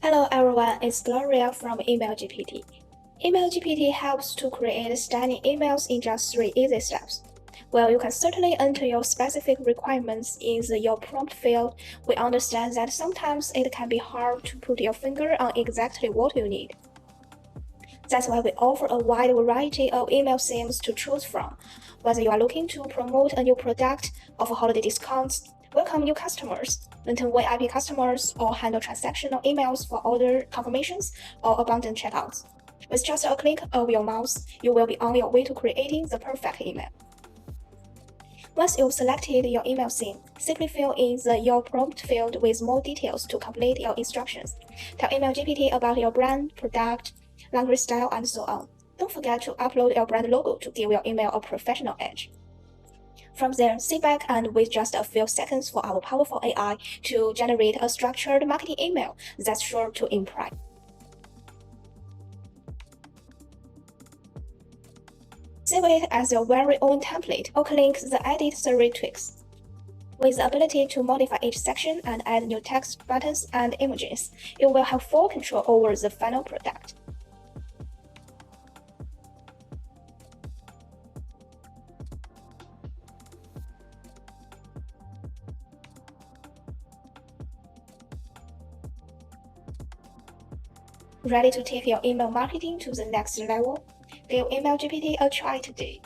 Hello everyone, it's Gloria from Email GPT. Email GPT helps to create stunning emails in just 3 easy steps. While you can certainly enter your specific requirements in your prompt field, we understand that sometimes it can be hard to put your finger on exactly what you need. That's why we offer a wide variety of email themes to choose from. Whether you are looking to promote a new product, offer holiday discounts, welcome new customers, maintain VIP customers, or handle transactional emails for order confirmations or abundant checkouts. With just a click of your mouse, you will be on your way to creating the perfect email. Once you've selected your email theme, simply fill in your prompt field with more details to complete your instructions. Tell Email GPT about your brand, product, language style, and so on. Don't forget to upload your brand logo to give your email a professional edge. From there, sit back and wait just a few seconds for our powerful AI to generate a structured marketing email that's sure to impress. Save it as your very own template or click the Edit 3 tweaks. With the ability to modify each section and add new text, buttons, and images, you will have full control over the final product. Ready to take your email marketing to the next level? Give Email GPT a try today.